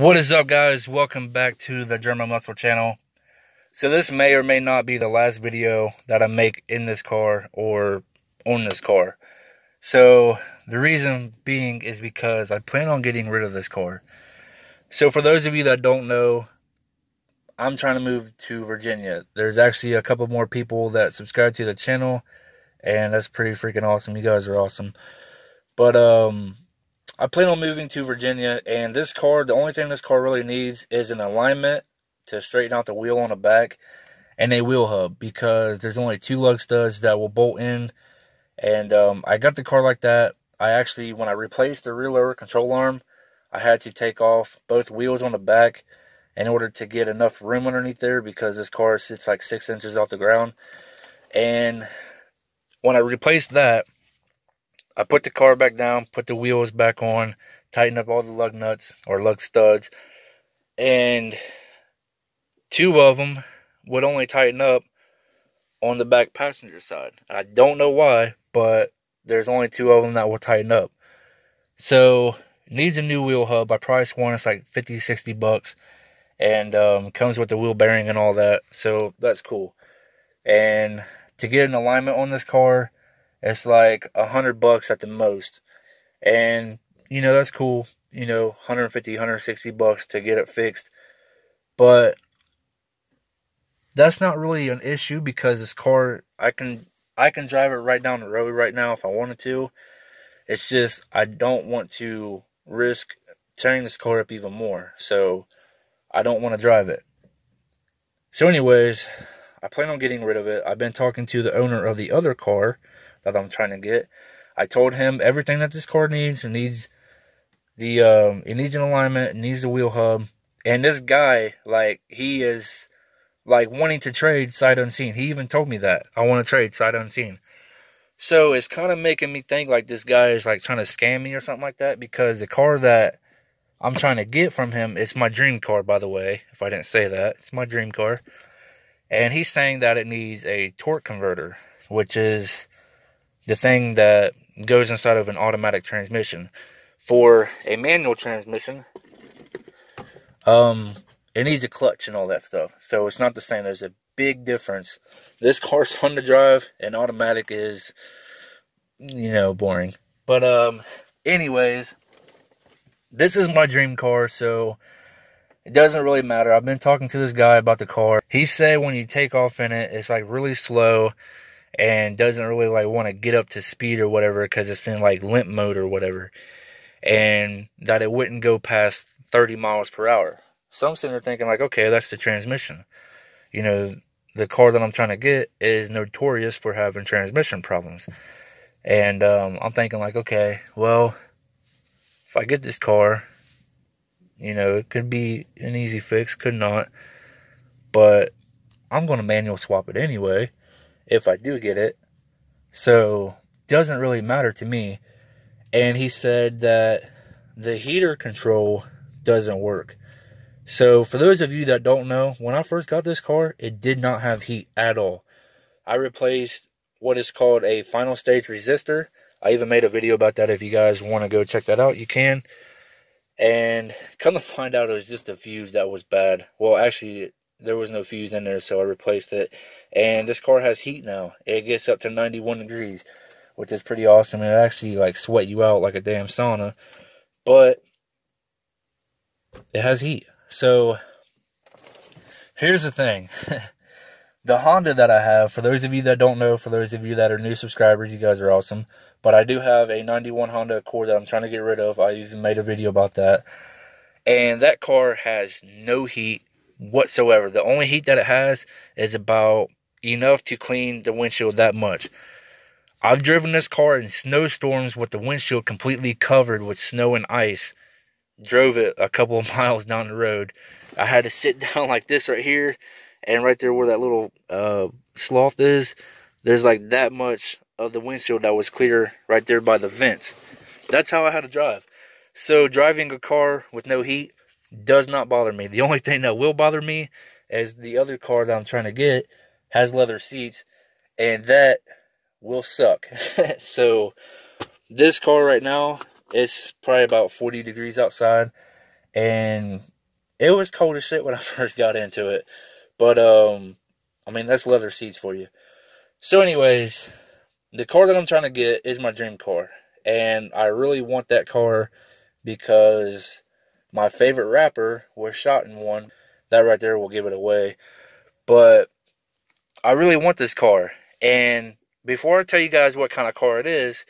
What is up, guys? Welcome back to the German Muscle channel. So this may or may not be the last video that I make in this car or on this car. So the reason being is because I plan on getting rid of this car. So for those of you that don't know, I'm trying to move to Virginia. There's actually a couple more people that subscribe to the channel, and that's pretty freaking awesome. You guys are awesome. But I plan on moving to Virginia, and this car, the only thing this car really needs is an alignment to straighten out the wheel on the back and a wheel hub, because there's only 2 lug studs that will bolt in. And I got the car like that. I actually, when I replaced the rear lower control arm, I had to take off both wheels on the back in order to get enough room underneath there, because this car sits like 6 inches off the ground. And when I replaced that, I put the car back down, put the wheels back on, tightened up all the lug nuts or lug studs, and 2 of them would only tighten up on the back passenger side. I don't know why, but there's only 2 of them that will tighten up. So it needs a new wheel hub. I priced one, it's like 50, 60 bucks, and comes with the wheel bearing and all that, so that's cool. And to get an alignment on this car, it's like $100 at the most. And, you know, that's cool. You know, 150, 160 bucks to get it fixed. But that's not really an issue, because this car, I can drive it right down the road right now if I wanted to. It's just I don't want to risk tearing this car up even more. So I don't want to drive it. So anyways, I plan on getting rid of it. I've been talking to the owner of the other car that I'm trying to get. I told him everything that this car needs. It needs it needs an alignment, it needs a wheel hub. And this guy, like, he is like wanting to trade sight unseen. He even told me that I want to trade sight unseen. So it's kind of making me think like this guy is like trying to scam me or something like that, because the car that I'm trying to get from him, it's my dream car, by the way, if I didn't say that. It's my dream car. And he's saying that it needs a torque converter, which is the thing that goes inside of an automatic transmission. For a manual transmission, it needs a clutch and all that stuff. So it's not the same. There's a big difference. This car's fun to drive, and automatic is, you know, boring. But anyways, this is my dream car, so it doesn't really matter. I've been talking to this guy about the car. He said when you take off in it, it's like really slow and doesn't really like want to get up to speed or whatever, because it's in like limp mode or whatever, and that it wouldn't go past 30 miles per hour. So I'm sitting there thinking like, okay, that's the transmission. You know, the car that I'm trying to get is notorious for having transmission problems. And I'm thinking like, okay, well, if I get this car, you know, it could be an easy fix, could not, but I'm going to manual swap it anyway if I do get it. So it doesn't really matter to me. And he said that the heater control doesn't work. So for those of you that don't know, when I first got this car, it did not have heat at all. I replaced what is called a final stage resistor. I even made a video about that. If you guys want to go check that out, you can. And come to find out, it was just a fuse that was bad. Well, actually, there was no fuse in there, so I replaced it. And this car has heat now. It gets up to 91 degrees, which is pretty awesome. And it actually like sweat you out like a damn sauna. But it has heat. So here's the thing. The Honda that I have, for those of you that don't know, for those of you that are new subscribers, you guys are awesome. But I do have a 91 Honda Accord that I'm trying to get rid of. I even made a video about that. And that car has no heat whatsoever. The only heat that it has is about enough to clean the windshield that much. I've driven this car in snowstorms with the windshield completely covered with snow and ice. Drove it a couple of miles down the road. I had to sit down like this right here, and right there where that little sloth is, there's like that much of the windshield that was clear right there by the vents. That's how I had to drive. So driving a car with no heat does not bother me. The only thing that will bother me is the other car that I'm trying to get has leather seats, and that will suck. So this car right now, it's probably about 40 degrees outside, and it was cold as shit when I first got into it. But, I mean, that's leather seats for you. So anyways, the car that I'm trying to get is my dream car. And I really want that car because my favorite rapper was shot in one. That right there will give it away. But I really want this car. And before I tell you guys what kind of car it is,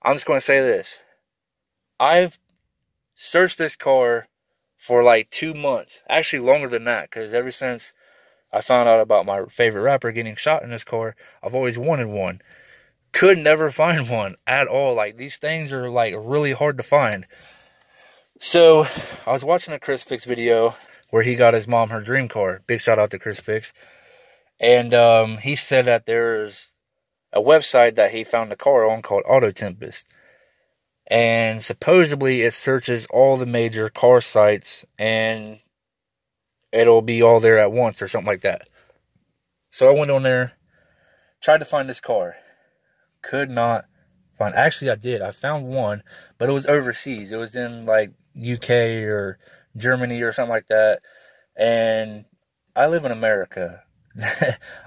I'm just going to say this. I've searched this car for like 2 months. Actually longer than that, because ever since I found out about my favorite rapper getting shot in this car, I've always wanted one. Could never find one at all. Like, these things are like really hard to find. So I was watching a Chris Fix video where he got his mom her dream car. Big shout out to Chris Fix. And he said that there's a website that he found a car on called Auto Tempest. And supposedly it searches all the major car sites and it'll be all there at once or something like that. So I went on there, tried to find this car. Could not find. Actually, I did. I found one, but it was overseas. It was in like UK or Germany or something like that. And I live in America.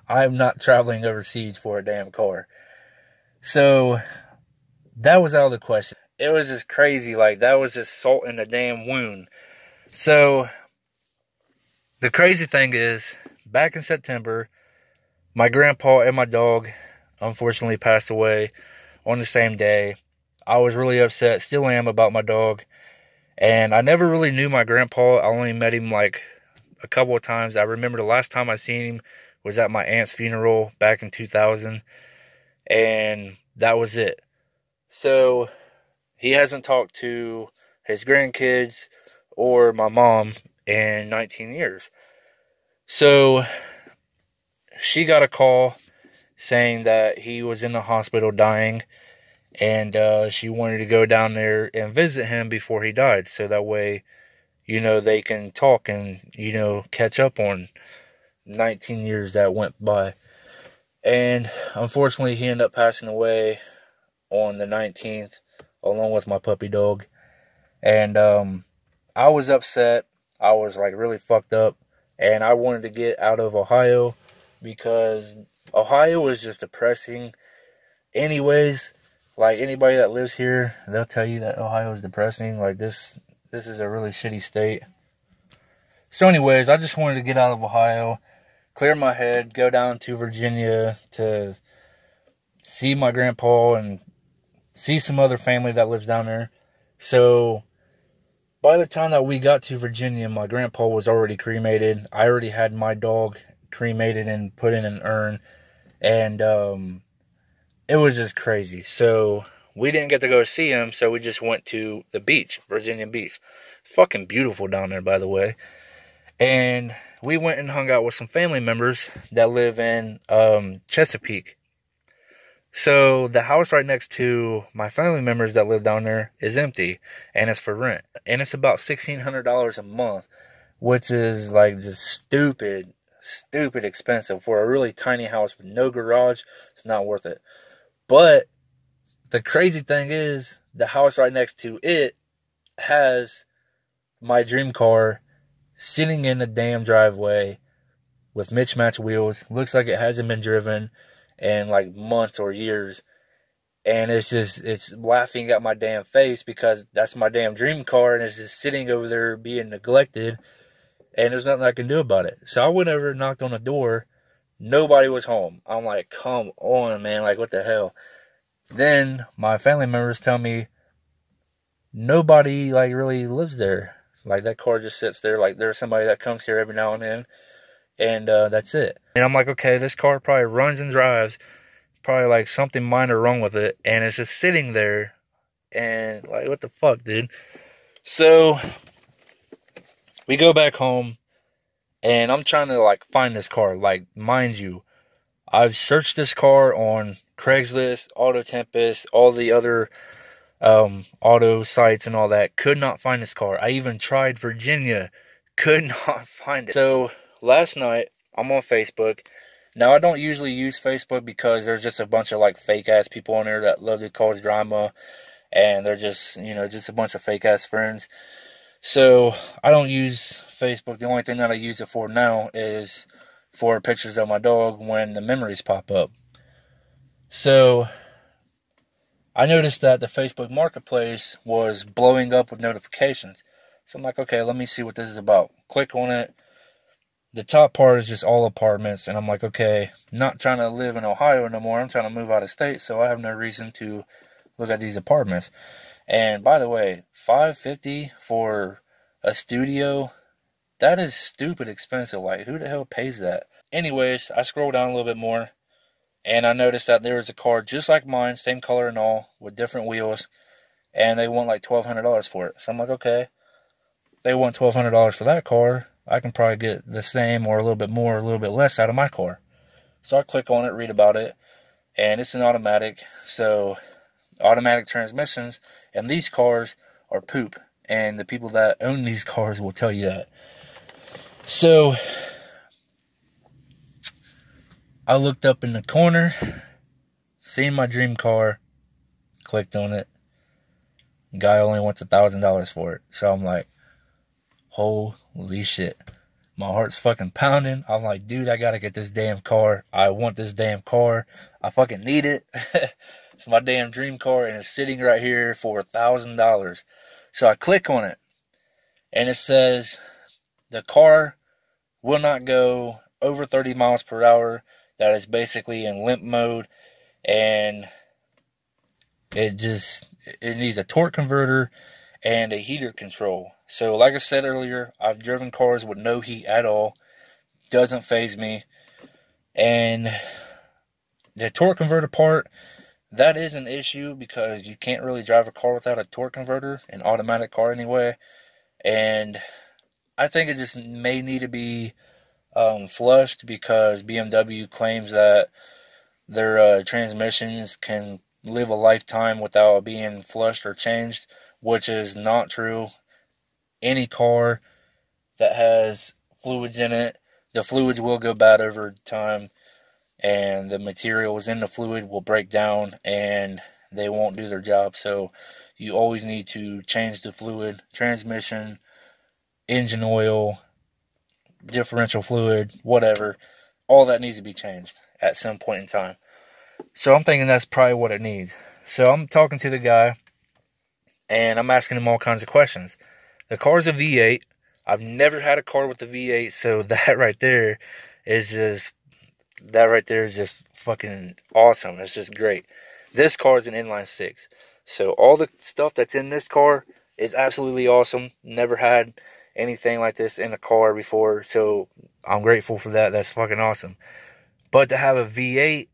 I'm not traveling overseas for a damn car. So that was out of the question. It was just crazy. Like, that was just salt in the damn wound. So the crazy thing is, back in September, my grandpa and my dog unfortunately passed away on the same day. I was really upset, still am, about my dog. And I never really knew my grandpa. I only met him like a couple of times. I remember the last time I seen him was at my aunt's funeral back in 2000. And that was it. So he hasn't talked to his grandkids or my mom in 19 years. So she got a call saying that he was in the hospital dying, and she wanted to go down there and visit him before he died, so that way, you know, they can talk and, you know, catch up on 19 years that went by. And unfortunately, he ended up passing away on the 19th, along with my puppy dog. And I was upset. I was like really fucked up, and I wanted to get out of Ohio because Ohio was just depressing. Anyways, like, anybody that lives here, they'll tell you that Ohio is depressing. Like, this is a really shitty state. So anyways, I just wanted to get out of Ohio, clear my head, go down to Virginia to see my grandpa and see some other family that lives down there. So by the time that we got to Virginia, my grandpa was already cremated. I already had my dog cremated and put in an urn. And it was just crazy. So we didn't get to go see him, so we just went to the beach, Virginia Beach. Fucking beautiful down there, by the way. And we went and hung out with some family members that live in Chesapeake. So the house right next to my family members that live down there is empty, and it's for rent. And it's about $1,600 a month, which is like just stupid expensive for a really tiny house with no garage. It's not worth it. But the crazy thing is, the house right next to it has my dream car sitting in the damn driveway with mismatched wheels. Looks like it hasn't been driven in like months or years. And it's laughing at my damn face because that's my damn dream car, and it's just sitting over there being neglected, and there's nothing I can do about it. So I went over and knocked on the door. Nobody was home. I'm like, come on, man, like, what the hell? Then my family members tell me nobody like really lives there. Like, that car just sits there. Like, there's somebody that comes here every now and then, and that's it. And I'm like, okay, this car probably runs and drives, probably like something minor wrong with it, and it's just sitting there, and like, what the fuck, dude? So we go back home, and I'm trying to like find this car. Like, mind you, I've searched this car on Craigslist, Auto Tempest, all the other auto sites and all that. Could not find this car. I even tried Virginia, could not find it. So last night, I'm on Facebook. Now, I don't usually use Facebook because there's just a bunch of like fake ass people on there that love to cause drama, and they're just, you know, just a bunch of fake ass friends. So I don't use Facebook. The only thing that I use it for now is for pictures of my dog when the memories pop up. So I noticed that the Facebook Marketplace was blowing up with notifications. So I'm like, okay, let me see what this is about. Click on it. The top part is just all apartments. And I'm like, okay, I'm not trying to live in Ohio no more. I'm trying to move out of state, so I have no reason to look at these apartments. And by the way, $550 for a studio, that is stupid expensive. Like, who the hell pays that? Anyways, I scrolled down a little bit more, and I noticed that there was a car just like mine, same color and all, with different wheels, and they want like $1,200 for it. So I'm like, okay, they want $1,200 for that car, I can probably get the same or a little bit more, or a little bit less out of my car. So I click on it, read about it, and it's an automatic. So automatic transmissions, and these cars are poop, and the people that own these cars will tell you that. So I looked up in the corner, seen my dream car, clicked on it. Guy only wants $1,000 for it. So I'm like, holy shit. My heart's fucking pounding. I'm like, dude, I gotta get this damn car. I want this damn car. I fucking need it. It's my damn dream car, and it's sitting right here for $1,000. So I click on it, and it says the car will not go over 30 miles per hour. That is basically in limp mode, and it needs a torque converter and a heater control. So like I said earlier, I've driven cars with no heat at all. Doesn't faze me. And the torque converter part, that is an issue because you can't really drive a car without a torque converter, an automatic car anyway. And I think it just may need to be flushed, because BMW claims that their transmissions can live a lifetime without being flushed or changed, which is not true. Any car that has fluids in it, the fluids will go bad over time, and the materials in the fluid will break down and they won't do their job. So you always need to change the fluid, transmission, engine oil, differential fluid, whatever. All that needs to be changed at some point in time. So I'm thinking that's probably what it needs. So I'm talking to the guy, and I'm asking him all kinds of questions. The car's a V8. I've never had a car with a V8, so that right there is just fucking awesome. It's just great. This car is an inline six. So all the stuff that's in this car is absolutely awesome. Never had anything like this in a car before, so I'm grateful for that. That's fucking awesome. But to have a V8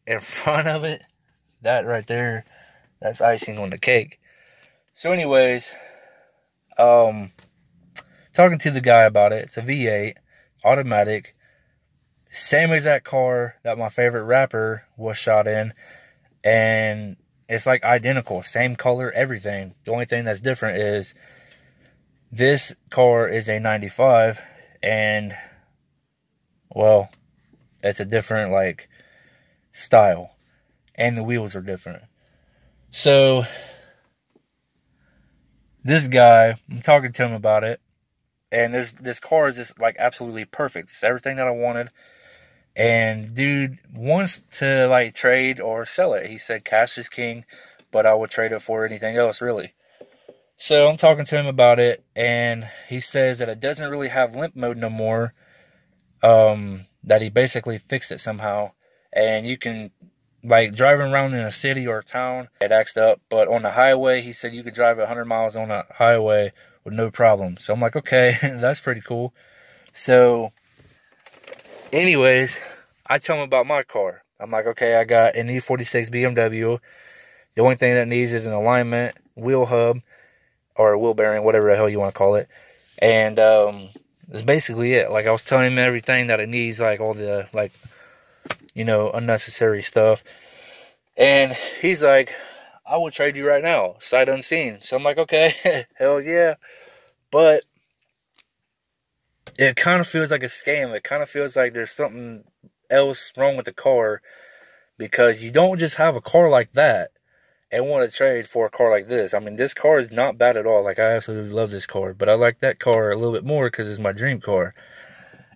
in front of it, that right there, that's icing on the cake. So anyways, talking to the guy about it. It's a V8, automatic, same exact car that my favorite rapper was shot in, and it's like identical, same color, everything. The only thing that's different is this car is a 95, and, well, it's a different, like, style, and the wheels are different. So this guy, I'm talking to him about it, and this car is just like absolutely perfect. It's everything that I wanted. And dude wants to like trade or sell it. He said cash is king, but I would trade it for anything else, really. So I'm talking to him about it, and he says that it doesn't really have limp mode no more. That he basically fixed it somehow, and you can, like, driving around in a city or a town, it acts up, but on the highway, he said you could drive 100 miles on a highway with no problem. So I'm like, okay, that's pretty cool. So anyways, I tell him about my car. I'm like, okay, I got an E46 BMW. The only thing that needs is an alignment, wheel hub, or wheel bearing, whatever the hell you want to call it. And that's basically it. Like, I was telling him everything that it needs, like all the, like, you know, unnecessary stuff. And he's like, I will trade you right now, sight unseen. So I'm like, okay, hell yeah. But it kind of feels like a scam. It kind of feels like there's something else wrong with the car, because you don't just have a car like that and want to trade for a car like this. I mean, this car is not bad at all. Like, I absolutely love this car, but I like that car a little bit more because it's my dream car.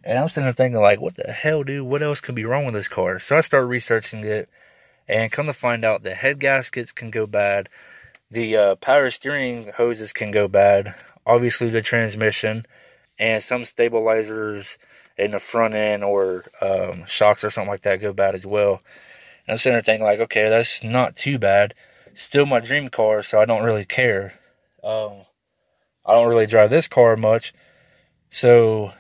And I'm sitting there thinking, like, what the hell, dude? What else could be wrong with this car? So I start researching it, and come to find out the head gaskets can go bad. The power steering hoses can go bad. Obviously, the transmission and some stabilizers in the front end or shocks or something like that go bad as well. And I'm sitting there thinking, like, okay, that's not too bad. Still my dream car, so I don't really care. I don't really drive this car much, so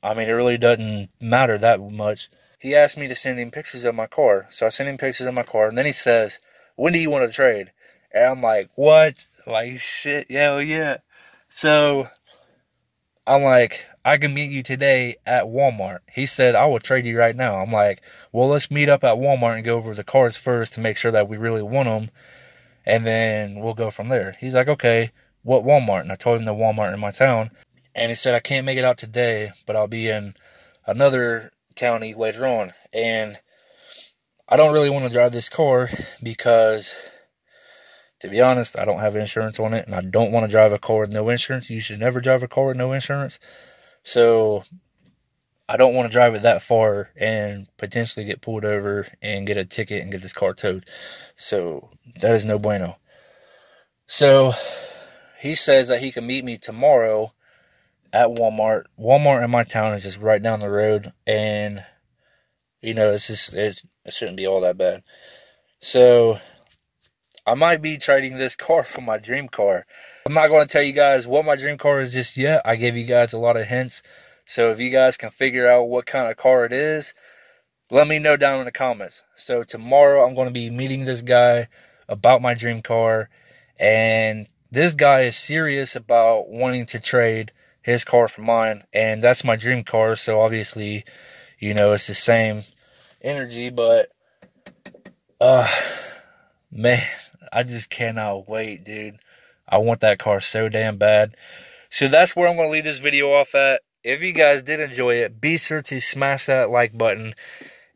I mean, it really doesn't matter that much. He asked me to send him pictures of my car, so I sent him pictures of my car, and then he says, when do you want to trade? And I'm like, what? Like, shit, yeah. So I'm like, I can meet you today at Walmart. He said, I will trade you right now. I'm like, well, let's meet up at Walmart and go over the cars first to make sure that we really want them, and then we'll go from there. He's like, okay, what Walmart? And I told him the Walmart in my town, and he said, I can't make it out today, but I'll be in another county later on. And I don't really want to drive this car because, to be honest, I don't have insurance on it, and I don't want to drive a car with no insurance. You should never drive a car with no insurance. So I don't want to drive it that far and potentially get pulled over and get a ticket and get this car towed. So that is no bueno. So he says that he can meet me tomorrow at Walmart. Walmart in my town is just right down the road, and it shouldn't be all that bad. So I might be trading this car for my dream car. I'm not going to tell you guys what my dream car is just yet. I gave you guys a lot of hints. So if you guys can figure out what kind of car it is, let me know down in the comments. So tomorrow I'm going to be meeting this guy about my dream car. And this guy is serious about wanting to trade his car for mine. And that's my dream car. So obviously, it's the same energy. But, man, I just cannot wait, dude. I want that car so damn bad. So that's where I'm going to leave this video off at. If you guys did enjoy it, be sure to smash that like button.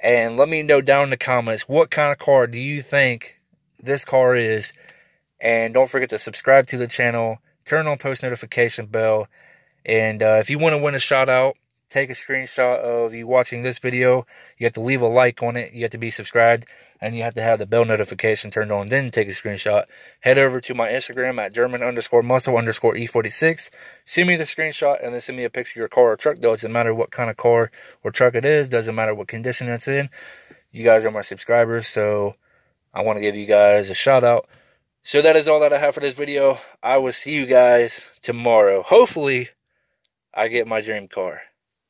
And let me know down in the comments, what kind of car do you think this car is? And don't forget to subscribe to the channel. Turn on post notification bell. And if you want to win a shout out, take a screenshot of you watching this video. You have to leave a like on it. You have to be subscribed. And you have to have the bell notification turned on. Then take a screenshot. Head over to my Instagram at German_muscle_E46. Send me the screenshot and then send me a picture of your car or truck. Doesn't matter what kind of car or truck it is. Doesn't matter what condition it's in. You guys are my subscribers. So I want to give you guys a shout out. So that is all that I have for this video. I will see you guys tomorrow. Hopefully, I get my dream car.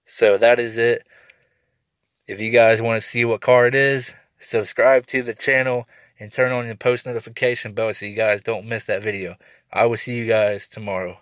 So that is it. If you guys want to see what car it is, subscribe to the channel and turn on the post notification bell so you guys don't miss that video. I will see you guys tomorrow.